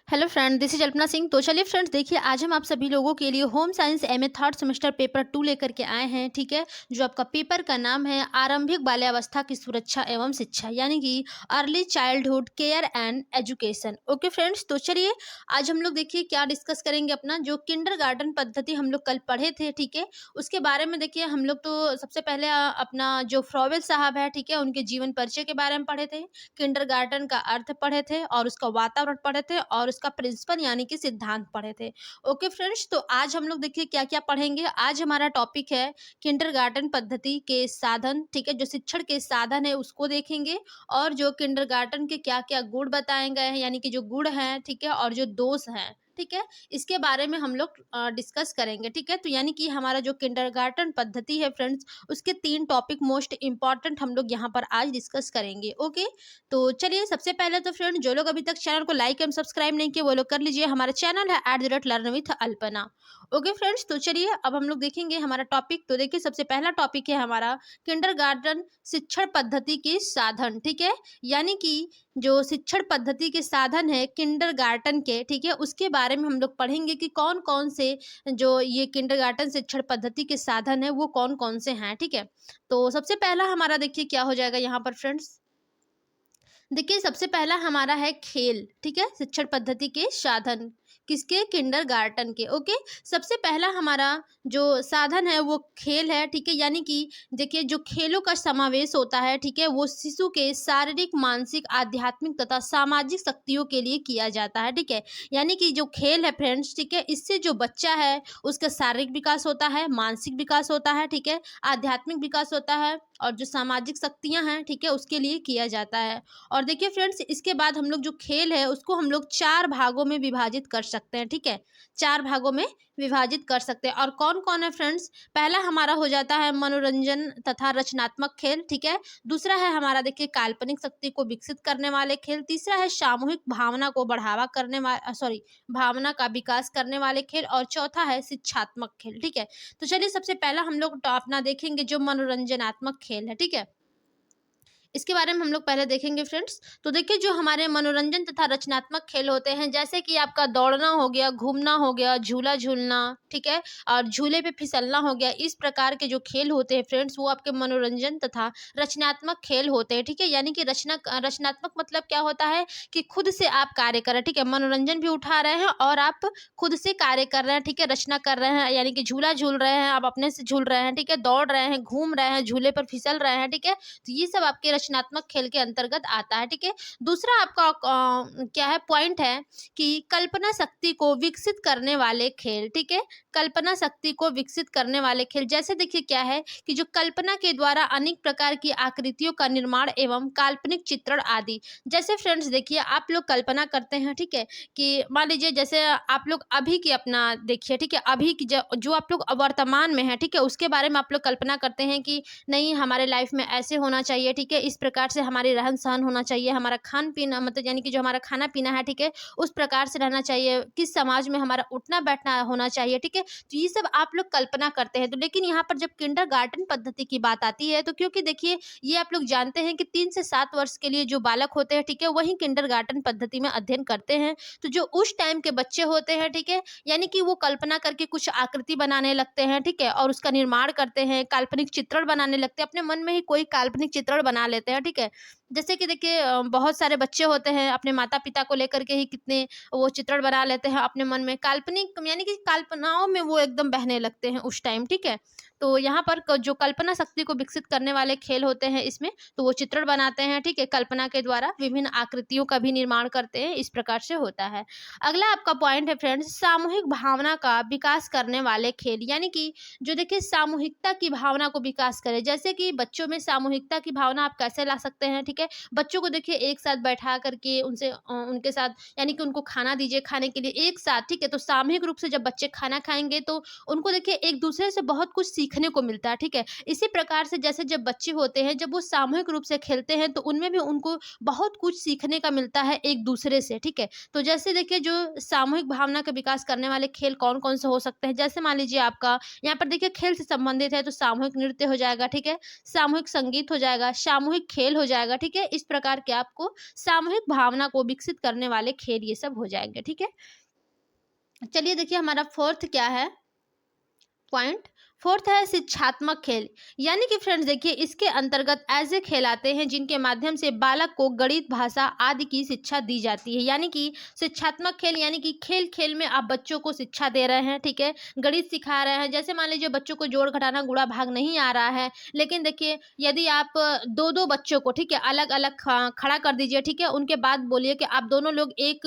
Hello friend, this is Alpana Singh. तो चलिए friends, देखिए आज हम आप सभी लोगों के लिए home science MA third semester paper 2 लेकर के आए हैं। ठीक है, जो आपका पेपर का नाम है आरंभिक बाल्यावस्था की सुरक्षा एवं शिक्षा, यानी कि early childhood care and education. Okay friends, तो चलिए आज हम लोग देखिए क्या डिस्कस करेंगे। अपना जो किंडरगार्टन पद्धति हम लोग कल पढ़े थे, ठीक है, उसके बारे में देखिए हम लोग तो सबसे पहले अपना जो फ्रॉवेल साहब है, ठीक है, उनके जीवन परिचय के बारे में पढ़े थे, किंडरगार्टन का अर्थ पढ़े थे और उसका वातावरण पढ़े थे और उसका प्रिंसिपल यानी कि सिद्धांत पढ़े थे। ओके फ्रेंड्स, तो आज हम लोग देखिए क्या क्या पढ़ेंगे। आज हमारा टॉपिक है किंडरगार्टन पद्धति के साधन, ठीक है, जो शिक्षण के साधन है उसको देखेंगे और जो किंडरगार्टन के क्या क्या गुण बताए गए हैं, यानी कि जो गुण हैं, ठीक है, और जो दोष हैं, ठीक है, इसके बारे में हम लोग डिस्कस करेंगे। ठीक है, तो यानी कि हमारा जो किंडरगार्टन पद्धति है फ्रेंड्स, उसके 3 टॉपिक मोस्ट इंपॉर्टेंट हम लोग यहाँ पर आज डिस्कस करेंगे। ओके, तो चलिए सबसे पहले तो फ्रेंड जो लोग अभी तक चैनल को लाइक एंड सब्सक्राइब नहीं किए वो लोग कर लीजिए। हमारा चैनल है @learn with Alpana. Okay friends, तो चलिए अब हम लोग देखेंगे हमारा टॉपिक। तो देखिए सबसे पहला टॉपिक है हमारा किंडरगार्टन शिक्षण पद्धति के साधन। ठीक है, यानी कि जो शिक्षण पद्धति के साधन है किंडरगार्टन के, ठीक है, उसके बारे में हम लोग पढ़ेंगे कि कौन कौन से जो ये किंडरगार्टन शिक्षण पद्धति के साधन है वो कौन कौन से हैं। ठीक है, तो सबसे पहला हमारा देखिए क्या हो जाएगा यहाँ पर फ्रेंड्स। देखिए सबसे पहला हमारा है खेल। ठीक है, शिक्षण पद्धति के साधन किसके, किंडरगार्टन के। ओके, सबसे पहला हमारा जो साधन है वो खेल है। ठीक है, यानी कि देखिए जो खेलों का समावेश होता है, ठीक है, वो शिशु के शारीरिक, मानसिक, आध्यात्मिक तथा सामाजिक शक्तियों के लिए किया जाता है। ठीक है, यानी कि जो खेल है फ्रेंड्स, ठीक है, इससे जो बच्चा है उसका शारीरिक विकास होता है, मानसिक विकास होता है, ठीक है, आध्यात्मिक विकास होता है और जो सामाजिक शक्तियां हैं, ठीक है, उसके लिए किया जाता है। और देखिए फ्रेंड्स इसके बाद हम लोग जो खेल है उसको हम लोग 4 भागों में विभाजित कर सकते हैं। ठीक है, 4 भागों में विभाजित कर सकते हैं। और कौन कौन है फ्रेंड्स, पहला हमारा हो जाता है मनोरंजन तथा रचनात्मक खेल। ठीक है, दूसरा है हमारा देखिए काल्पनिक शक्ति को विकसित करने वाले खेल, तीसरा है सामूहिक भावना को बढ़ावा करने वाला भावना का विकास करने वाले खेल और चौथा है शिक्षात्मक खेल। ठीक है, तो चलिए सबसे पहला हम लोग अपना देखेंगे जो मनोरंजनात्मक खेल है। ठीक है, इसके बारे में हम लोग पहले देखेंगे फ्रेंड्स। तो देखिए जो हमारे मनोरंजन तथा रचनात्मक खेल होते हैं, जैसे कि आपका दौड़ना हो गया, घूमना हो गया, झूला झूलना, ठीक है, और झूले पे फिसलना हो गया, इस प्रकार के जो खेल होते हैं फ्रेंड्स वो आपके मनोरंजन तथा रचनात्मक खेल होते हैं। ठीक है, यानी कि रचनात्मक मतलब क्या होता है कि खुद से आप कार्य कर रहे हैं। ठीक है, मनोरंजन भी उठा रहे हैं और आप खुद से कार्य कर रहे हैं। ठीक है, रचना कर रहे हैं, यानी कि झूला झूल रहे हैं, आप अपने से झूल रहे हैं, ठीक है, दौड़ रहे हैं, घूम रहे हैं, झूले पर फिसल रहे हैं। ठीक है, तो ये सब आपके रचनात्मक खेल के अंतर्गत आता है। ठीक है, दूसरा आपका क्या है पॉइंट है कि कल्पना शक्ति को विकसित करने वाले खेल। ठीक है, कल्पना शक्ति को विकसित करने वाले खेल, जैसे देखिए क्या है कि जो कल्पना के द्वारा अनेक प्रकार की आकृतियों का निर्माण एवं काल्पनिक चित्रण आदि। जैसे फ्रेंड्स देखिए आप लोग कल्पना करते हैं, ठीक है, कि मान लीजिए जैसे आप लोग अभी की अपना देखिए, ठीक है, अभी की जो आप लोग वर्तमान में है, ठीक है, उसके बारे में आप लोग कल्पना करते हैं कि नहीं हमारे लाइफ में ऐसे होना चाहिए। ठीक है, इस प्रकार से हमारी रहन सहन होना चाहिए, हमारा खान पीना मतलब यानी कि जो हमारा खाना पीना है, ठीक है, उस प्रकार से रहना चाहिए, किस समाज में हमारा उठना बैठना होना चाहिए। ठीक है, तो ये सब आप लोग कल्पना करते हैं। तो लेकिन यहाँ पर जब किंडरगार्टन पद्धति की बात आती है तो क्योंकि देखिए ये आप लोग जानते हैं कि 3 से 7 वर्ष के लिए जो बालक होते हैं, ठीक है, वही किंडरगार्टन पद्धति में अध्ययन करते हैं। तो जो उस टाइम के बच्चे होते हैं, ठीक है, यानी कि वो कल्पना करके कुछ आकृति बनाने लगते हैं, ठीक है, और उसका निर्माण करते हैं, काल्पनिक चित्रण बनाने लगते हैं, अपने मन में ही कोई काल्पनिक चित्रण बना लेते हैं। ठीक है, जैसे कि देखिए बहुत सारे बच्चे होते हैं अपने माता पिता को लेकर के ही कितने वो चित्रण बना लेते हैं अपने मन में, काल्पनिक यानी कि कल्पनाओं में वो एकदम बहने लगते हैं उस टाइम। ठीक है, तो यहाँ पर जो कल्पना शक्ति को विकसित करने वाले खेल होते हैं इसमें तो वो चित्रण बनाते हैं, ठीक है, कल्पना के द्वारा विभिन्न आकृतियों का भी निर्माण करते हैं, इस प्रकार से होता है। अगला आपका पॉइंट है फ्रेंड्स सामूहिक भावना का विकास करने वाले खेल, यानी कि जो देखिए सामूहिकता की भावना को विकास करे। जैसे कि बच्चों में सामूहिकता की भावना आप कैसे ला सकते हैं, ठीक है, बच्चों को देखिए एक साथ बैठा करके उनसे उनके साथ यानी कि उनको खाना दीजिए खाने के लिए एक साथ। ठीक है, तो सामूहिक रूप से जब बच्चे खाना खाएंगे तो उनको देखिए एक दूसरे से बहुत कुछ सीखने को मिलता है। ठीक है, इसी प्रकार से जैसे जब बच्चे होते हैं जब वो सामूहिक रूप से खेलते हैं तो उनमें भी उनको बहुत कुछ सीखने का मिलता है एक दूसरे से। ठीक है, तो जैसे देखिए जो सामूहिक भावना का विकास करने वाले खेल कौन कौन से हो सकते हैं, जैसे मान लीजिए आपका यहाँ पर देखिए खेल से संबंधित है तो सामूहिक नृत्य हो जाएगा। ठीक है, सामूहिक संगीत हो जाएगा, सामूहिक खेल हो जाएगा। ठीक ठीक है। इस प्रकार के आपको सामूहिक भावना को विकसित करने वाले खेल ये सब हो जाएंगे, ठीक है। चलिए देखिए हमारा फोर्थ क्या है पॉइंट। फोर्थ है शिक्षात्मक खेल, यानी कि फ्रेंड्स देखिए इसके अंतर्गत ऐसे खेल आते हैं जिनके माध्यम से बालक को गणित, भाषा आदि की शिक्षा दी जाती है। यानी कि शिक्षात्मक खेल यानी कि खेल खेल में आप बच्चों को शिक्षा दे रहे हैं, ठीक है, गणित सिखा रहे हैं। जैसे मान लीजिए बच्चों को जोड़ घटाना गुणा भाग नहीं आ रहा है, लेकिन देखिए यदि आप दो दो बच्चों को, ठीक है, अलग अलग खड़ा कर दीजिए, ठीक है, उनके बाद बोलिए कि आप दोनों लोग एक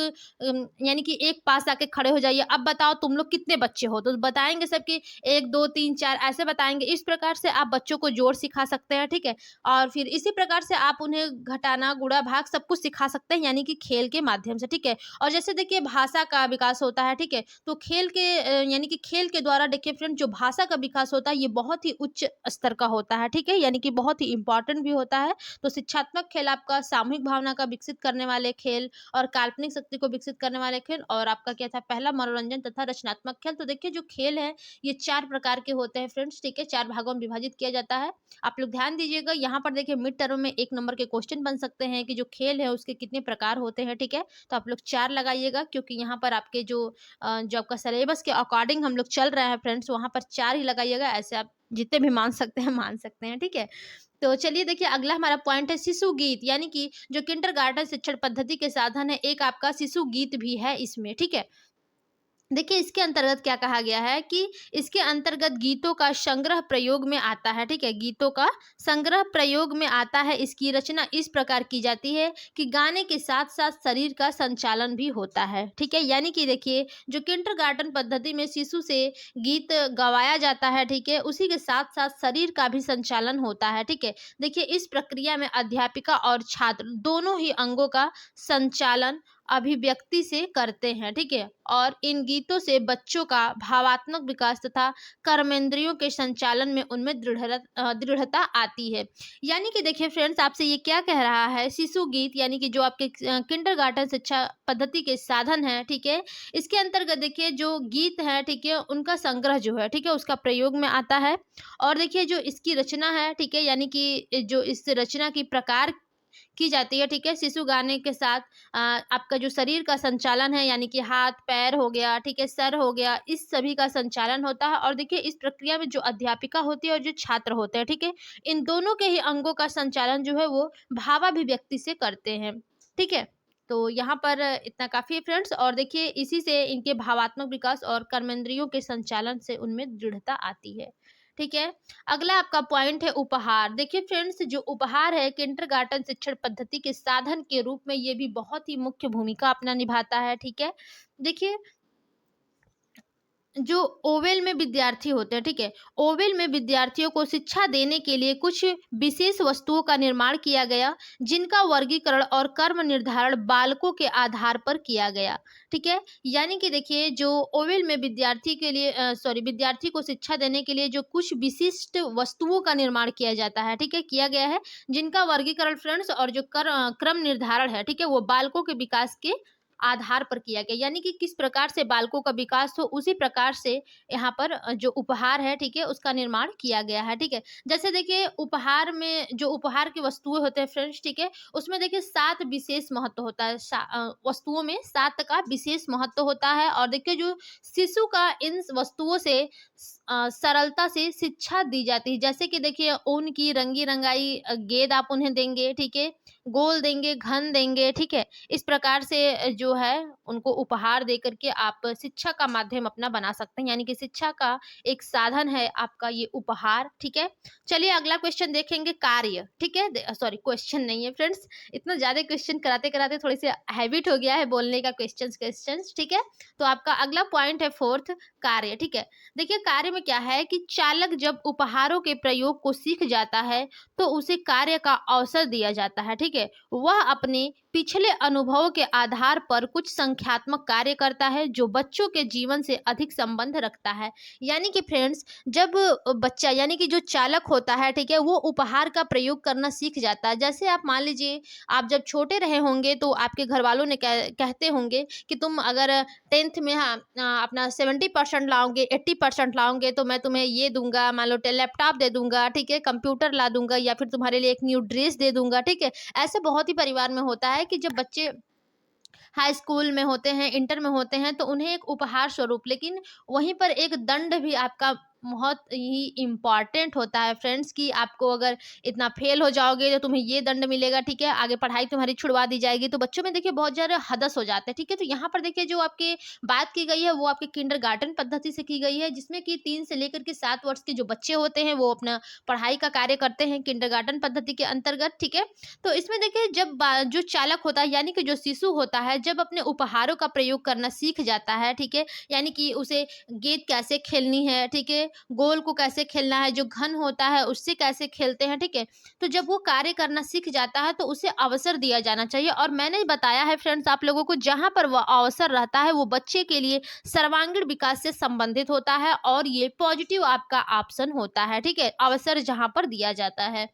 यानी कि एक पास आके खड़े हो जाइए, अब बताओ तुम लोग कितने बच्चे हो, तो बताएंगे सबकी 1 2 3 4 ऐसे बताएँगे। इस प्रकार से आप बच्चों को जोड़ सिखा सकते हैं, ठीक है? और फिर इसी प्रकार से आप उन्हें घटाना, गुणा, भाग सब कुछ सिखा सकते हैं, यानी कि खेल के माध्यम से, ठीक है? और जैसे देखिए भाषा का विकास होता है, ठीक है? तो खेल के यानी कि खेल के द्वारा देखिए फ्रेंड जो भाषा का विकास होता है ये बहुत ही उच्च स्तर का होता है, ठीक है? यानी कि बहुत ही इम्पोर्टेंट भी होता है। तो शिक्षात्मक खेल आपका सामूहिक भावना का विकसित करने वाले खेल और काल्पनिक शक्ति को विकसित करने वाले खेल, और आपका क्या था पहला मनोरंजन तथा रचनात्मक खेल। तो देखिए जो खेल है ये 4 प्रकार के होते हैं फ्रेंड्स, ठीक है, 4 भागों में विभाजित किया जाता है। आप लोग ध्यान दीजिएगा, यहाँ पर देखिए मिड टर्म में 1 नंबर के क्वेश्चन बन सकते हैं कि जो खेल है उसके कितने प्रकार होते हैं, ठीक है? तो आप लोग 4 लगाइएगा, क्योंकि यहाँ पर आपके जो आपका सिलेबस के अकॉर्डिंग हम लोग चल रहे हैं फ्रेंड्स, वहाँ पर 4 ही लगाइएगा। ऐसे आप जितने भी मान सकते हैं मान सकते हैं, ठीक है? तो चलिए देखिए अगला हमारा पॉइंट है शिशु गीत, यानी कि जो किंडरगार्टन शिक्षण पद्धति के साधन है, एक आपका शिशु गीत भी है इसमें, ठीक है? देखिए इसके अंतर्गत क्या कहा गया है कि इसके अंतर्गत गीतों का संग्रह प्रयोग में आता है, ठीक है, गीतों का संग्रह प्रयोग में आता है। इसकी रचना इस प्रकार की जाती है कि गाने के साथ साथ शरीर का संचालन भी होता है, ठीक है। यानी कि देखिए जो किंडरगार्टन पद्धति में शिशु से गीत गवाया जाता है, ठीक है, उसी के साथ साथ शरीर का भी संचालन होता है, ठीक है। देखिए इस प्रक्रिया में अध्यापिका और छात्र दोनों ही अंगों का संचालन अभिव्यक्ति से करते हैं, ठीक है। और इन गीतों से बच्चों का भावात्मक विकास तथा कर्मेंद्रियों के संचालन में उनमें दृढ़ता आती है। यानी कि देखिए फ्रेंड्स आपसे ये क्या कह रहा है, शिशु गीत यानी कि जो आपके किंडरगार्टन शिक्षा पद्धति के साधन है, ठीक है, इसके अंतर्गत देखिए जो गीत है, ठीक है, उनका संग्रह जो है, ठीक है, उसका प्रयोग में आता है। और देखिए जो इसकी रचना है, ठीक है, यानी कि जो इस रचना की प्रकार की जाती है, ठीक है, शिशु गाने के साथ आपका जो शरीर का संचालन है, यानी कि हाथ पैर हो गया, ठीक है, सर हो गया, इस सभी का संचालन होता है। और देखिए इस प्रक्रिया में जो अध्यापिका होती है और जो छात्र होते हैं, ठीक है, इन दोनों के ही अंगों का संचालन जो है वो भावाभिव्यक्ति से करते हैं, ठीक है। तो यहाँ पर इतना काफी है फ्रेंड्स, और देखिए इसी से इनके भावात्मक विकास और कर्मेंद्रियों के संचालन से उनमें दृढ़ता आती है, ठीक है। अगला आपका पॉइंट है उपहार। देखिए फ्रेंड्स जो उपहार है किंडरगार्टन शिक्षण पद्धति के साधन के रूप में ये भी बहुत ही मुख्य भूमिका अपना निभाता है, ठीक है। देखिए जो ओवेल में विद्यार्थी होते हैं, ठीक है, ओवेल में विद्यार्थियों को शिक्षा देने के लिए कुछ विशेष वस्तुओं का निर्माण किया गया, जिनका वर्गीकरण और कर्म निर्धारण बालकों के आधार पर किया गया, ठीक है। यानी कि देखिए जो ओवेल में विद्यार्थी के लिए विद्यार्थी को शिक्षा देने के लिए जो कुछ विशिष्ट वस्तुओं का निर्माण किया जाता है, ठीक है, किया गया है, जिनका वर्गीकरण फ्रेंड्स और जो क्रम निर्धारण है, ठीक है, वो बालकों के विकास के आधार पर किया गया। यानी कि किस प्रकार से बालकों का विकास हो उसी प्रकार से यहाँ पर जो उपहार है, ठीक है, उसका निर्माण किया गया है, ठीक है। जैसे देखिए उपहार में जो उपहार की वस्तुएं होते हैं फ्रेंड्स, ठीक है, उसमें देखिए 7 विशेष महत्व होता है, वस्तुओं में 7 का विशेष महत्व होता है। और देखिए जो शिशु का इन वस्तुओं से सरलता से शिक्षा दी जाती है। जैसे कि देखिए ऊन की रंगी रंगाई गेंद आप उन्हें देंगे, ठीक है, गोल देंगे, घन देंगे, ठीक है। इस प्रकार से जो है उनको उपहार दे करके आप शिक्षा का माध्यम अपना बना सकते हैं, यानी कि शिक्षा का एक साधन है आपका ये उपहार, ठीक है। चलिए अगला क्वेश्चन देखेंगे कार्य, ठीक है, सॉरी क्वेश्चन नहीं है फ्रेंड्स, इतना ज्यादा क्वेश्चन कराते कराते थोड़ी सी हैबिट हो गया है बोलने का, क्वेश्चंस, ठीक है। तो आपका अगला पॉइंट है फोर्थ कार्य, ठीक है। देखिए कार्य में क्या है कि चालक जब उपहारों के प्रयोग को सीख जाता है तो उसे कार्य का अवसर दिया जाता है, ठीक है। वह अपने पिछले अनुभवों के आधार पर कुछ संख्यात्मक कार्य करता है जो बच्चों के जीवन से अधिक संबंध रखता है। यानी कि फ्रेंड्स जब बच्चा यानी कि जो चालक होता है, ठीक है, वो उपहार का प्रयोग करना सीख जाता है। जैसे आप मान लीजिए आप जब छोटे रहे होंगे तो आपके घर वालों ने कहते होंगे कि तुम अगर 10th में अपना 70% लाओगे, 80% लाओगे आओगे तो मैं तुम्हें ये दूँगा, मान लो लैपटॉप दे दूँगा, ठीक है, कंप्यूटर ला दूँगा या फिर तुम्हारे लिए एक न्यू ड्रेस दे दूँगा, ठीक है। ऐसे बहुत ही परिवार में होता है कि जब बच्चे हाई स्कूल में होते हैं, इंटर में होते हैं तो उन्हें एक उपहार स्वरूप, लेकिन वहीं पर एक दंड भी आपका बहुत ही इम्पोर्टेंट होता है फ्रेंड्स, कि आपको अगर इतना फेल हो जाओगे तो तुम्हें ये दंड मिलेगा, ठीक है, आगे पढ़ाई तुम्हारी छुड़वा दी जाएगी। तो बच्चों में देखिए बहुत ज़्यादा हदस हो जाता है, ठीक है। तो यहाँ पर देखिए जो आपके बात की गई है वो आपके किंडरगार्टन पद्धति से की गई है, जिसमें कि 3 से लेकर के 7 वर्ष के जो बच्चे होते हैं वो अपना पढ़ाई का कार्य करते हैं किंडरगार्टन पद्धति के अंतर्गत, ठीक है। तो इसमें देखिए जब जो चालक होता है यानी कि जो शिशु होता है, जब अपने उपहारों का प्रयोग करना सीख जाता है, ठीक है, यानी कि उसे गेंद कैसे खेलनी है, ठीक है, गोल को कैसे खेलना है, जो घन होता है उससे कैसे खेलते हैं, ठीक है। तो जब वो कार्य करना सीख जाता है तो उसे अवसर दिया जाना चाहिए, और मैंने बताया है फ्रेंड्स आप लोगों को, जहां पर वह अवसर रहता है वो बच्चे के लिए सर्वांगीण विकास से संबंधित होता है, और ये पॉजिटिव आपका ऑप्शन होता है, ठीक है, अवसर जहां पर दिया जाता है।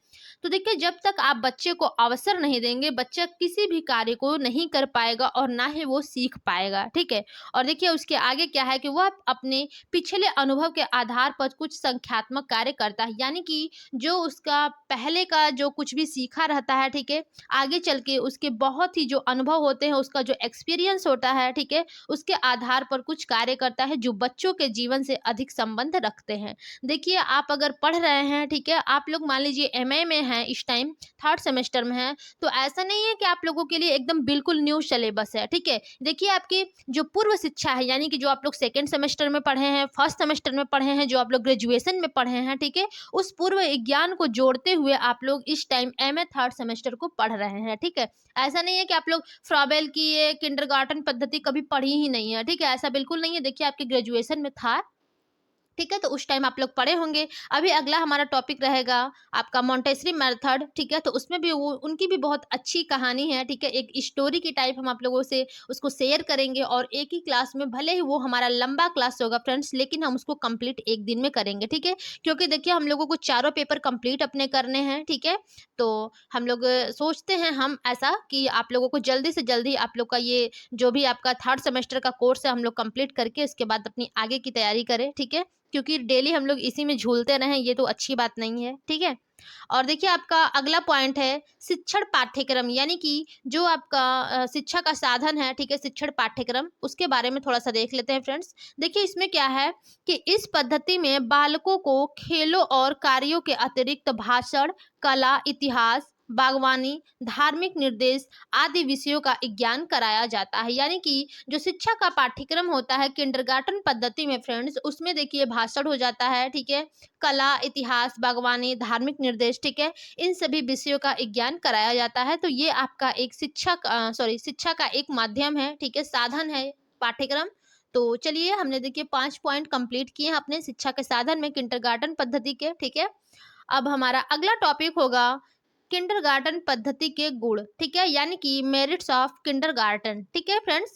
तो देखिए जब तक आप बच्चे को अवसर नहीं देंगे, बच्चा किसी भी कार्य को नहीं कर पाएगा और ना ही वो सीख पाएगा, ठीक है। और देखिए उसके आगे क्या है कि वह अपने पिछले अनुभव के आधार पर कुछ संख्यात्मक कार्य करता है, यानी कि जो उसका पहले का जो कुछ भी सीखा रहता है, ठीक है, आगे चल के उसके बहुत ही जो अनुभव होते हैं, उसका जो एक्सपीरियंस होता है, ठीक है, उसके आधार पर कुछ कार्य करता है जो बच्चों के जीवन से अधिक संबंध रखते हैं। देखिए आप अगर पढ़ रहे हैं, ठीक है, आप लोग मान लीजिए एमए में हैं, इस टाइम थर्ड सेमेस्टर में हैं, तो ऐसा नहीं है कि आप लोगों के लिए एकदम बिल्कुल न्यू सिलेबस है, ठीक है। देखिए आपकी जो पूर्व शिक्षा है, यानी कि जो आप लोग सेकंड सेमेस्टर में पढ़े हैं, फर्स्ट सेमेस्टर में पढ़े हैं, जो आप लोग ग्रेजुएशन में पढ़े हैं, ठीक है, उस पूर्व ज्ञान को जोड़ते हुए आप लोग इस टाइम एमए थर्ड सेमेस्टर को पढ़ रहे हैं, ठीक है। ऐसा नहीं है कि आप लोग फ्रॉबेल की ये किंडरगार्टन पद्धति कभी पढ़ी ही नहीं है, ठीक है, ऐसा बिल्कुल नहीं है। देखिए आपके ग्रेजुएशन में था, ठीक है, तो उस टाइम आप लोग पढ़े होंगे। अभी अगला हमारा टॉपिक रहेगा आपका मोंटेसरी मेथड, ठीक है, तो उसमें भी वो उनकी भी बहुत अच्छी कहानी है, ठीक है, एक स्टोरी की टाइप हम आप लोगों से उसको शेयर करेंगे, और एक ही क्लास में, भले ही वो हमारा लंबा क्लास होगा फ्रेंड्स, लेकिन हम उसको कंप्लीट एक दिन में करेंगे, ठीक है, क्योंकि देखिए हम लोगों को चारों पेपर कंप्लीट अपने करने हैं, ठीक है। तो हम लोग सोचते हैं हम ऐसा कि आप लोगों को जल्दी से जल्दी आप लोग का ये जो भी आपका थर्ड सेमेस्टर का कोर्स है हम लोग कंप्लीट करके उसके बाद अपनी आगे की तैयारी करें, ठीक है, क्योंकि डेली हम लोग इसी में झूलते रहें ये तो अच्छी बात नहीं है, ठीक है। और देखिए आपका अगला पॉइंट है शिक्षण पाठ्यक्रम, यानी कि जो आपका शिक्षा का साधन है, ठीक है, शिक्षण पाठ्यक्रम, उसके बारे में थोड़ा सा देख लेते हैं फ्रेंड्स। देखिए इसमें क्या है कि इस पद्धति में बालकों को खेलों और कार्यों के अतिरिक्त भाषण, कला, इतिहास, बागवानी, धार्मिक निर्देश आदि विषयों का ज्ञान कराया जाता है, यानी कि जो शिक्षा का पाठ्यक्रम होता है किंडरगार्टन पद्धति में फ्रेंड्स, उसमें देखिए भाषण हो जाता है, ठीक है, कला, इतिहास, बागवानी, धार्मिक निर्देश, ठीक है, इन सभी विषयों का ज्ञान कराया जाता है। तो ये आपका एक शिक्षा का एक माध्यम है, ठीक है, साधन है पाठ्यक्रम। तो चलिए हमने देखिए 5 पॉइंट कंप्लीट किए हैं अपने शिक्षा के साधन में किंडरगार्टन पद्धति के, ठीक है। अब हमारा अगला टॉपिक होगा किंडरगार्टन पद्धति के गुण, ठीक है, यानी कि मेरिट्स ऑफ किंडरगार्टन, ठीक है फ्रेंड्स।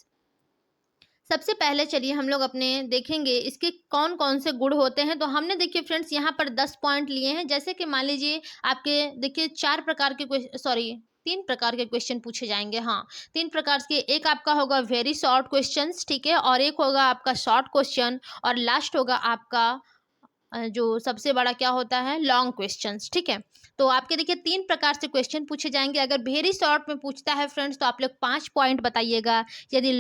सबसे पहले चलिए हम लोग अपने देखेंगे इसके कौन कौन से गुण होते हैं। तो हमने देखिए फ्रेंड्स यहाँ पर 10 पॉइंट लिए हैं, जैसे कि मान लीजिए आपके देखिए 3 प्रकार के क्वेश्चन पूछे जाएंगे, हाँ 3 प्रकार के, एक आपका होगा वेरी शॉर्ट क्वेश्चंस, ठीक है, और एक होगा आपका शॉर्ट क्वेश्चन, और लास्ट होगा आपका जो सबसे बड़ा क्या होता है लॉन्ग क्वेश्चंस, ठीक है। तो आपके देखिए 3 प्रकार से क्वेश्चन पूछे जाएंगे। अगर वेरी शॉर्ट में पूछता है फ्रेंड्स तो आप लोग 5 पॉइंट बताइएगा। यदि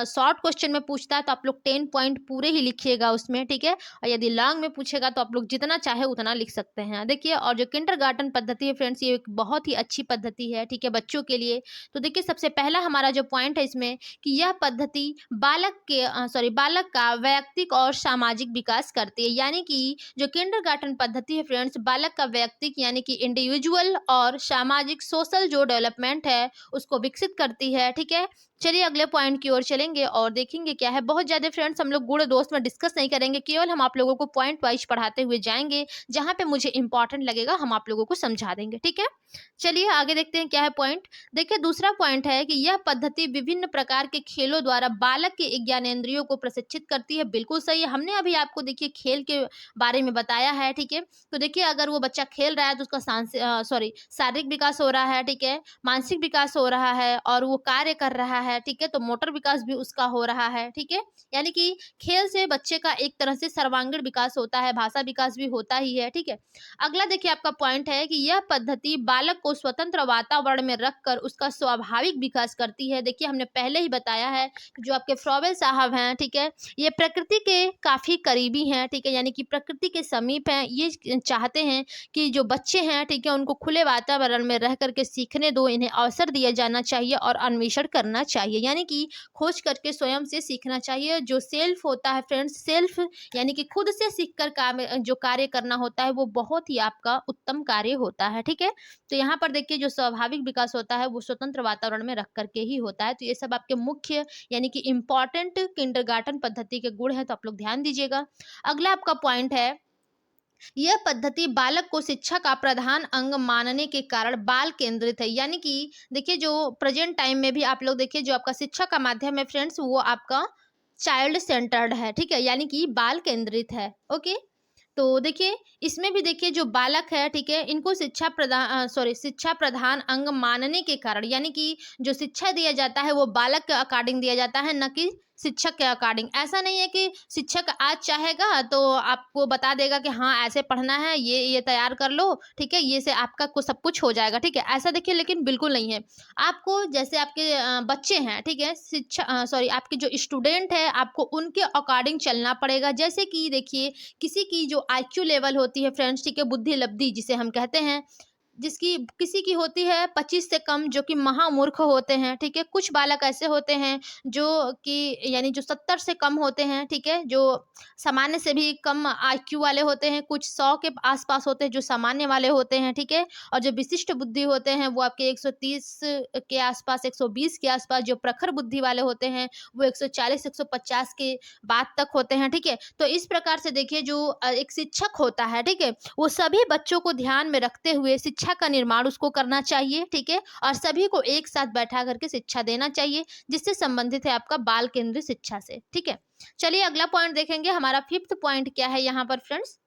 शॉर्ट क्वेश्चन में पूछता है तो आप लोग 10 पॉइंट पूरे ही लिखिएगा उसमें, ठीक है। और यदि लॉन्ग में पूछेगा तो आप लोग जितना चाहे उतना लिख सकते हैं। देखिए और जो किंडरगार्टन पद्धति है फ्रेंड्स ये एक बहुत ही अच्छी पद्धति है, ठीक है, बच्चों के लिए। तो देखिए सबसे पहला हमारा जो पॉइंट है इसमें कि यह पद्धति बालक का वैयक्तिक और सामाजिक विकास करती है, यानी कि जो किंडरगार्टन पद्धति है फ्रेंड्स बालक का वैयक्तिक यानी कि इंडिविजुअल और सामाजिक सोशल जो डेवलपमेंट है उसको विकसित करती है, ठीक है। चलिए अगले पॉइंट की ओर चलेंगे और देखेंगे क्या है। बहुत ज्यादा फ्रेंड्स हम लोग गुण दोस्त में डिस्कस नहीं करेंगे, केवल हम आप लोगों को पॉइंट वाइज पढ़ाते हुए जाएंगे, जहां पे मुझे इंपॉर्टेंट लगेगा हम आप लोगों को समझा देंगे, ठीक है। चलिए आगे देखते हैं क्या है पॉइंट। देखिए दूसरा पॉइंट है कि यह पद्धति विभिन्न प्रकार के खेलों द्वारा बालक के ज्ञानेंद्रियों को प्रशिक्षित करती है। बिल्कुल सही है, हमने अभी आपको देखिए खेल के बारे में बताया है, ठीक है। तो देखिए अगर वो बच्चा खेल रहा है तो उसका शारीरिक विकास हो रहा है, ठीक है, मानसिक विकास हो रहा है और वो कार्य कर रहा है, ठीक है, तो मोटर विकास भी उसका हो रहा है, ठीक है। यानी कि खेल से बच्चे का एक तरह से सर्वांगीण विकास होता है, भाषा विकास भी होता ही है, ठीक है। अगला देखिए आपका पॉइंट है कि यह पद्धति बालक को स्वतंत्र वातावरण में रखकर उसका स्वाभाविक विकास करती है। देखिए हमने पहले ही बताया है कि जो आपके फ्रॉवेल साहब हैं, ठीक है, ये प्रकृति के काफी करीबी हैं, ठीक है, यानी कि प्रकृति के समीप हैं। ये चाहते हैं कि जो बच्चे हैं, ठीक है, उनको खुले वातावरण में रह करके सीखने दो, इन्हें अवसर दिया जाना चाहिए और अन्वेषण करना चाहिए, यानी कि खोज करके स्वयं से सीखना चाहिए। जो सेल्फ होता है फ्रेंड्स, सेल्फ यानी कि खुद से सीखकर काम जो कार्य करना होता है वो बहुत ही आपका उत्तम कार्य होता है, ठीक है। तो यहाँ पर देखिए जो स्वाभाविक विकास होता है वो स्वतंत्र वातावरण में रख करके ही होता है। तो ये सब आपके मुख्य यानी कि इम्पॉर्टेंट किंडरगार्टन पद्धति के गुण हैं, तो आप लोग ध्यान दीजिएगा। अगला आपका पॉइंट है, यह पद्धति बालक को शिक्षा का प्रधान अंग मानने के कारण बाल केंद्रित है। यानी कि देखिए जो प्रेजेंट टाइम में भी आप लोग देखिए जो आपका शिक्षा का माध्यम है फ्रेंड्स वो आपका चाइल्ड सेंटर्ड है, ठीक है, यानी कि बाल केंद्रित है। ओके, तो देखिए इसमें भी देखिए जो बालक है, ठीक है, इनको शिक्षा प्रधान अंग मानने के कारण यानी कि जो शिक्षा दिया जाता है वो बालक के अकॉर्डिंग दिया जाता है, न कि शिक्षक के अकॉर्डिंग। ऐसा नहीं है कि शिक्षक आज चाहेगा तो आपको बता देगा कि हाँ ऐसे पढ़ना है, ये तैयार कर लो, ठीक है, ये से आपका सब कुछ हो जाएगा, ठीक है, ऐसा देखिए लेकिन बिल्कुल नहीं है। आपको जैसे आपके बच्चे हैं, ठीक है, आपके जो स्टूडेंट है आपको उनके अकॉर्डिंग चलना पड़ेगा। जैसे कि देखिए किसी की जो आईक्यू लेवल होती है फ्रेंड्स, ठीक है, बुद्धि लब्धि जिसे हम कहते हैं, जिसकी किसी की होती है 25 से कम जो कि महामूर्ख होते हैं, ठीक है। कुछ बालक ऐसे होते हैं जो कि यानी जो 70 से कम होते हैं, ठीक है, जो सामान्य से भी कम आईक्यू वाले होते हैं। कुछ 100 के आसपास होते हैं जो सामान्य वाले होते हैं, ठीक है। और जो विशिष्ट बुद्धि होते हैं वो आपके 130 के आसपास, 120 के आसपास। जो प्रखर बुद्धि वाले होते हैं वो 140 150 के बाद तक होते हैं, ठीक है। तो इस प्रकार से देखिए जो एक शिक्षक होता है, ठीक है, वो सभी बच्चों को ध्यान में रखते हुए शिक्षा का निर्माण उसको करना चाहिए, ठीक है, और सभी को एक साथ बैठा करके शिक्षा देना चाहिए, जिससे संबंधित है आपका बाल केंद्रित शिक्षा से, ठीक है। चलिए अगला पॉइंट देखेंगे, हमारा 5th पॉइंट क्या है यहाँ पर फ्रेंड्स।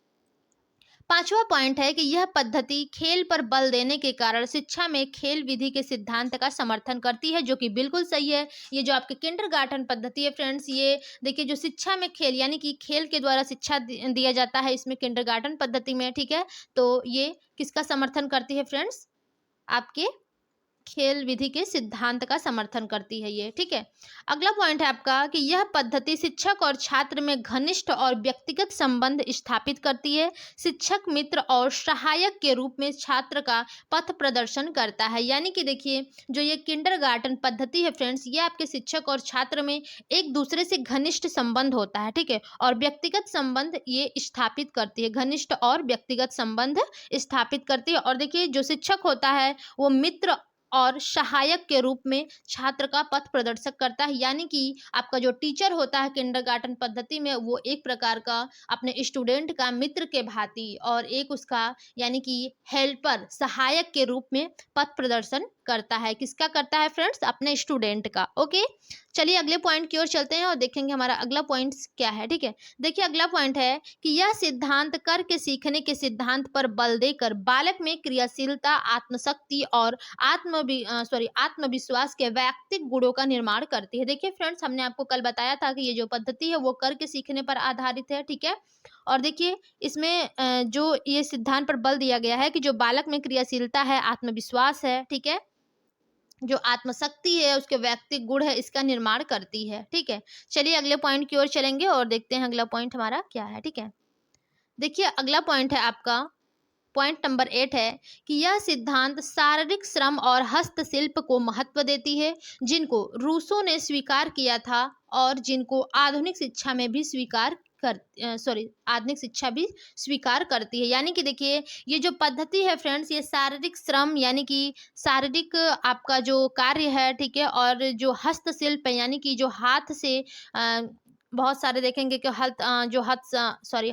5वां पॉइंट है कि यह पद्धति खेल पर बल देने के कारण शिक्षा में खेल विधि के सिद्धांत का समर्थन करती है, जो कि बिल्कुल सही है। ये जो आपके किंडरगार्टन पद्धति है फ्रेंड्स, ये देखिए जो शिक्षा में खेल यानी कि खेल के द्वारा शिक्षा दिया जाता है इसमें किंडरगार्टन पद्धति में, ठीक है। तो ये किसका समर्थन करती है फ्रेंड्स, आपके खेल विधि के सिद्धांत का समर्थन करती है ये, ठीक है। अगला पॉइंट है आपका कि यह पद्धति शिक्षक और छात्र में घनिष्ठ और व्यक्तिगत संबंध स्थापित करती है। शिक्षक मित्र और सहायक के रूप में छात्र का पथ प्रदर्शन करता है। यानी कि देखिए जो ये किंडरगार्टन पद्धति है फ्रेंड्स, ये आपके शिक्षक और छात्र में एक दूसरे से घनिष्ठ संबंध होता है, ठीक है, और व्यक्तिगत संबंध ये स्थापित करती है, घनिष्ठ और व्यक्तिगत संबंध स्थापित करती है। और देखिए जो शिक्षक होता है वो मित्र और सहायक के रूप में छात्र का पथ प्रदर्शक करता है। यानी कि आपका जो टीचर होता है किंडरगार्टन पद्धति में वो एक प्रकार का अपने स्टूडेंट का मित्र के भांति और एक उसका यानी कि हेल्पर सहायक के रूप में पथ प्रदर्शन करता है। किसका करता है फ्रेंड्स, अपने स्टूडेंट का। ओके, चलिए अगले पॉइंट की ओर चलते हैं और देखेंगे हमारा अगला पॉइंट क्या है, ठीक है। देखिए अगला पॉइंट है कि यह सिद्धांत करके सीखने के सिद्धांत पर बल देकर बालक में क्रियाशीलता, आत्मशक्ति और आत्मविश्वास के वैयक्तिक गुणों का निर्माण करती है। देखिए फ्रेंड्स हमने आपको कल बताया था कि ये जो पद्धति है वो करके सीखने पर आधारित है, ठीक है। और देखिए इसमें जो ये सिद्धांत पर बल दिया गया है कि जो बालक में क्रियाशीलता है, आत्मविश्वास है, ठीक है, जो आत्मशक्ति है, उसके वैयक्तिक गुण है, इसका निर्माण करती है, ठीक है। चलिए अगले पॉइंट की ओर चलेंगे और देखते हैं अगला पॉइंट हमारा क्या है, ठीक है। देखिए अगला पॉइंट है आपका पॉइंट नंबर 8 है कि यह सिद्धांत शारीरिक श्रम और हस्तशिल्प को महत्व देती है, जिनको रूसों ने स्वीकार किया था और जिनको आधुनिक शिक्षा में भी आधुनिक शिक्षा भी स्वीकार करती है। यानी कि देखिए ये जो पद्धति है फ्रेंड्स, ये शारीरिक श्रम यानी कि शारीरिक आपका जो कार्य है, ठीक है, और जो हस्तशिल्प है यानी कि जो हाथ से बहुत सारे देखेंगे कि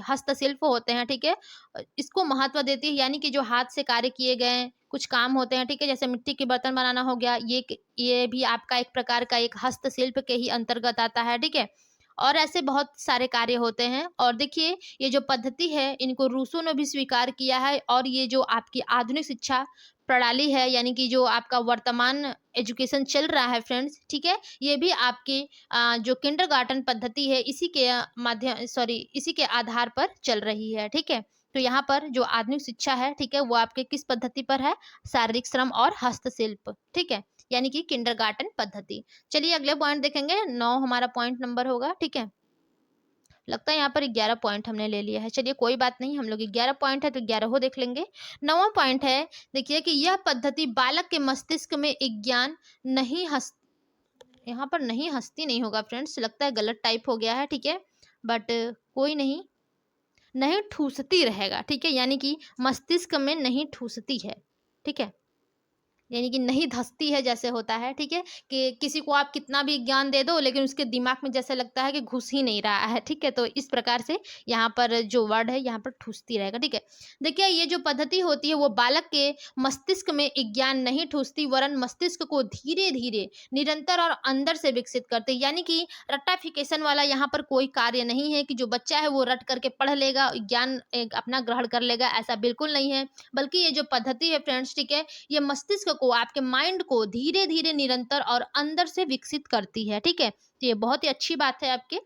हस्तशिल्प होते हैं, ठीक है, इसको महत्व देती है। यानी कि जो हाथ से कार्य किए गए कुछ काम होते हैं, ठीक है, जैसे मिट्टी के बर्तन बनाना हो गया, ये भी आपका एक प्रकार का एक हस्तशिल्प के ही अंतर्गत आता है, ठीक है। और ऐसे बहुत सारे कार्य होते हैं। और देखिए ये जो पद्धति है इनको रूसों ने भी स्वीकार किया है, और ये जो आपकी आधुनिक शिक्षा प्रणाली है, यानी कि जो आपका वर्तमान एजुकेशन चल रहा है फ्रेंड्स, ठीक है, ये भी आपके जो किंडरगार्टन पद्धति है इसी के माध्यम सॉरी इसी के आधार पर चल रही है, ठीक है। तो यहाँ पर जो आधुनिक शिक्षा है, ठीक है, वो आपके किस पद्धति पर है? शारीरिक श्रम और हस्तशिल्प, ठीक है, यानी कि किंडरगार्टन पद्धति। चलिए अगले पॉइंट देखेंगे, 9 हमारा पॉइंट नंबर होगा, ठीक है। लगता है यहाँ पर 11 पॉइंट हमने ले लिया है, चलिए कोई बात नहीं, हम लोग 11 पॉइंट है तो 11 हो देख लेंगे। 9वां पॉइंट है, देखिए कि यह पद्धति बालक के मस्तिष्क में ज्ञान नहीं हस यहाँ पर नहीं हस्ती नहीं होगा फ्रेंड्स, लगता है गलत टाइप हो गया है, ठीक है, बट कोई नहीं, नहीं ठूसती रहेगा, ठीक है, यानी कि मस्तिष्क में नहीं ठूसती है, ठीक है, यानी कि नहीं धंसती है जैसे होता है, ठीक है, कि किसी को आप कितना भी ज्ञान दे दो लेकिन उसके दिमाग में जैसे लगता है कि घुस ही नहीं रहा है, ठीक है, तो इस प्रकार से यहाँ पर जो वर्ड है यहाँ पर ठूसती रहेगा, ठीक है। देखिए ये जो पद्धति होती है वो बालक के मस्तिष्क में ज्ञान नहीं ठूसती, वरन मस्तिष्क को धीरे धीरे निरंतर और अंदर से विकसित करते, यानी कि रट्टाफिकेशन वाला यहाँ पर कोई कार्य नहीं है कि जो बच्चा है वो रट करके पढ़ लेगा, ज्ञान अपना ग्रहण कर लेगा, ऐसा बिल्कुल नहीं है। बल्कि ये जो पद्धति है फ्रेंड्स, ठीक है, ये मस्तिष्क को, आपके माइंड को धीरे धीरे निरंतर और अंदर से विकसित करती है, ठीक है, तो ये बहुत ही अच्छी बात है आपके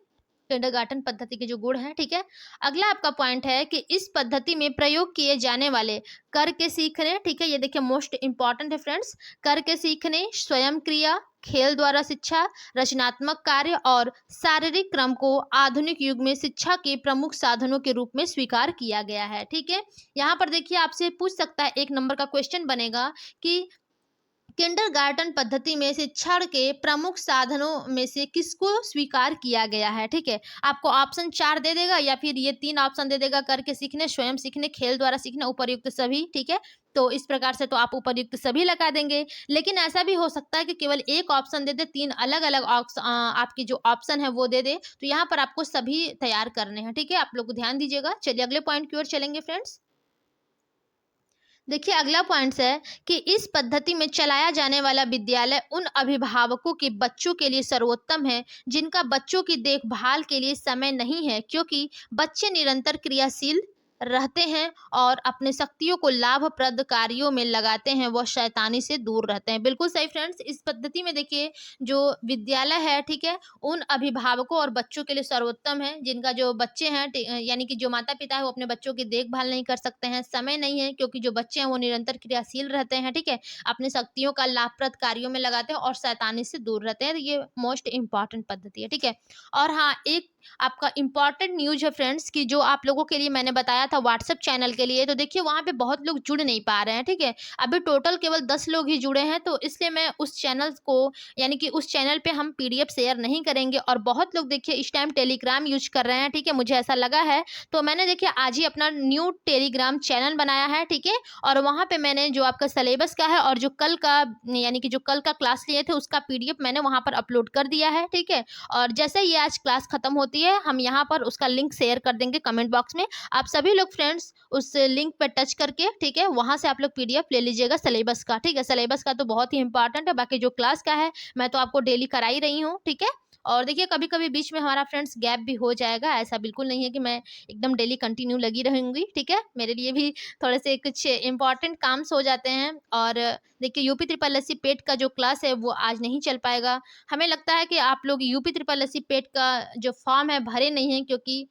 किंडरगार्टन पद्धति के जो गुण हैं, ठीक है। अगला आपका पॉइंट है कि इस पद्धति में प्रयोग किए जाने वाले करके सीखने, ठीक है, ये देखिए मोस्ट इंपॉर्टेंट है फ्रेंड्स, करके सीखने, स्वयं क्रिया, खेल द्वारा शिक्षा, रचनात्मक कार्य और शारीरिक क्रम को आधुनिक युग में शिक्षा के प्रमुख साधनों के रूप में स्वीकार किया गया है, ठीक है। यहाँ पर देखिए आपसे पूछ सकता है, 1 नंबर का क्वेश्चन बनेगा कि किंडरगार्टन पद्धति में शिक्षण के प्रमुख साधनों में से किसको स्वीकार किया गया है, ठीक है। आपको ऑप्शन 4 दे देगा या फिर ये 3 ऑप्शन दे देगा, करके सीखने, स्वयं सीखने, खेल द्वारा सीखना, उपर्युक्त सभी, ठीक है। तो इस प्रकार से तो आप उपर्युक्त सभी लगा देंगे, लेकिन ऐसा भी हो सकता है कि केवल एक ऑप्शन दे दे, 3 अलग अलग आपकी जो ऑप्शन है वो दे दे, तो यहाँ पर आपको सभी तैयार करने हैं, ठीक है, आप लोग ध्यान दीजिएगा। चलिए अगले पॉइंट की ओर चलेंगे फ्रेंड्स। देखिए अगला पॉइंट्स है कि इस पद्धति में चलाया जाने वाला विद्यालय उन अभिभावकों के बच्चों के लिए सर्वोत्तम है जिनका बच्चों की देखभाल के लिए समय नहीं है, क्योंकि बच्चे निरंतर क्रियाशील रहते हैं और अपने शक्तियों को लाभप्रद कार्यों में लगाते हैं, वह शैतानी से दूर रहते हैं। बिल्कुल सही फ्रेंड्स, इस पद्धति में देखिए जो विद्यालय है, ठीक है, उन अभिभावकों और बच्चों के लिए सर्वोत्तम है जिनका जो बच्चे हैं, यानी कि जो माता पिता है वो अपने बच्चों की देखभाल नहीं कर सकते हैं, समय नहीं है, क्योंकि जो बच्चे हैं वो निरंतर क्रियाशील रहते हैं, ठीक है, अपनी शक्तियों का लाभप्रद कार्यों में लगाते हैं और शैतानी से दूर रहते हैं। ये मोस्ट इंपॉर्टेंट पद्धति है, ठीक है। और हाँ, एक आपका इंपॉर्टेंट न्यूज है फ्रेंड्स कि जो आप लोगों के लिए मैंने बताया था व्हाट्सएप चैनल के लिए, तो देखिए वहाँ पे बहुत लोग जुड़ नहीं पा रहे हैं, ठीक है, अभी टोटल केवल 10 लोग ही जुड़े हैं, तो इसलिए मैं उस चैनल को, यानी कि उस चैनल पे हम पीडीएफ शेयर नहीं करेंगे। और बहुत लोग देखिए इस टाइम टेलीग्राम यूज कर रहे हैं, ठीक है, मुझे ऐसा लगा है, तो मैंने देखिए आज ही अपना न्यू टेलीग्राम चैनल बनाया है, ठीक है, और वहाँ पे मैंने जो आपका सिलेबस का है और जो कल का, यानी कि जो कल का क्लास लिए थे उसका पीडीएफ मैंने वहाँ पर अपलोड कर दिया है, ठीक है। और जैसे ही आज क्लास खत्म होती है हम यहाँ पर उसका लिंक शेयर कर देंगे कमेंट बॉक्स में, आप सभी लोग फ्रेंड्स उस लिंक पे टच करके, ठीक है, वहां से आप लोग पीडीएफ ले लीजिएगा सिलेबस का, ठीक है, सिलेबस का तो बहुत ही इंपॉर्टेंट है, बाकी जो क्लास का है मैं तो आपको डेली करा ही रही हूँ, ठीक है। और देखिए कभी कभी बीच में हमारा फ्रेंड्स गैप भी हो जाएगा, ऐसा बिल्कुल नहीं है कि मैं एकदम डेली कंटिन्यू लगी रहूंगी, ठीक है, मेरे लिए भी थोड़े से कुछ इंपॉर्टेंट काम्स हो जाते हैं। और देखिए यूपी ट्रिपल एस सी पेट का जो क्लास है वो आज नहीं चल पाएगा, हमें लगता है कि आप लोग यूपी ट्रिपल एस सी पेट का जो फॉर्म है भरे नहीं है, क्योंकि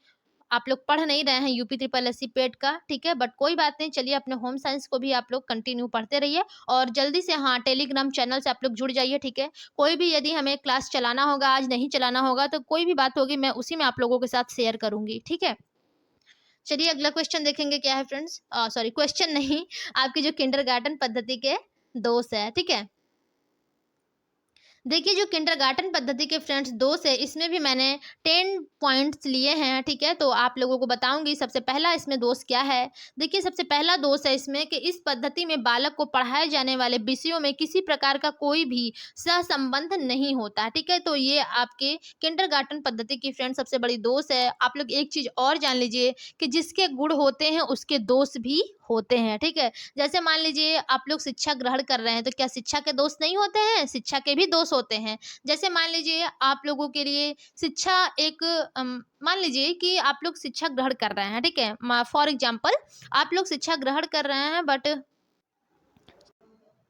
आप लोग पढ़ नहीं रहे हैं यूपी ट्रिपल एस सी पेट का, ठीक है, बट कोई बात नहीं, चलिए अपने होम साइंस को भी आप लोग कंटिन्यू पढ़ते रहिए और जल्दी से हाँ टेलीग्राम चैनल से आप लोग जुड़ जाइए, ठीक है। कोई भी यदि हमें क्लास चलाना होगा, आज नहीं चलाना होगा, तो कोई भी बात होगी मैं उसी में आप लोगों के साथ शेयर करूंगी, ठीक है। चलिए अगला क्वेश्चन देखेंगे क्या है फ्रेंड्स, सॉरी क्वेश्चन नहीं, आपकी जो किंडरगार्टन पद्धति के दोष है, ठीक है। देखिए जो किंडरगार्टन पद्धति के फ्रेंड्स दोष है, इसमें भी मैंने 10 पॉइंट्स लिए हैं, ठीक है, तो आप लोगों को बताऊंगी सबसे पहला इसमें दोष क्या है। देखिए सबसे पहला दोष है इसमें कि इस पद्धति में बालक को पढ़ाए जाने वाले विषयों में किसी प्रकार का कोई भी सहसंबंध नहीं होता, ठीक है, तो ये आपके किंडरगार्टन पद्धति की फ्रेंड्स सबसे बड़ी दोष है। आप लोग एक चीज और जान लीजिए कि जिसके गुण होते हैं उसके दोष भी होते हैं, ठीक है। जैसे मान लीजिए आप लोग शिक्षा ग्रहण कर रहे हैं, तो क्या शिक्षा के दोष नहीं होते हैं? शिक्षा के भी दोष होते हैं। जैसे मान लीजिए आप लोगों के लिए शिक्षा एक मान लीजिए कि आप लोग शिक्षा ग्रहण कर रहे हैं, ठीक है? फॉर एग्ज़ाम्पल आप लोग शिक्षा ग्रहण कर रहे हैं बट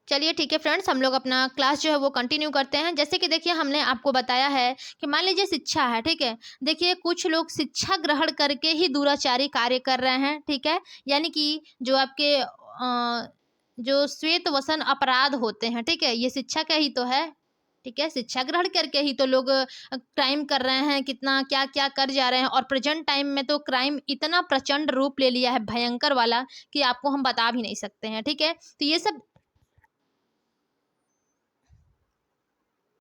चलिए ठीक है फ्रेंड्स, हम लोग अपना क्लास जो है वो कंटिन्यू करते हैं। जैसे कि देखिए हमने आपको बताया है कि मान लीजिए शिक्षा है, ठीक है? देखिए कुछ लोग शिक्षा ग्रहण करके ही दुराचारी कार्य कर रहे हैं, ठीक है? यानी कि जो आपके जो श्वेत वसन अपराध होते हैं, ठीक है? ये शिक्षा का ही तो है, ठीक है? शिक्षा ग्रहण करके ही तो लोग क्राइम कर रहे हैं, कितना क्या-क्या कर जा रहे हैं और प्रेज़ेंट टाइम में तो क्राइम इतना प्रचंड रूप ले लिया है भयंकर वाला कि आपको हम बता भी नहीं सकते हैं, ठीक है? तो ये सब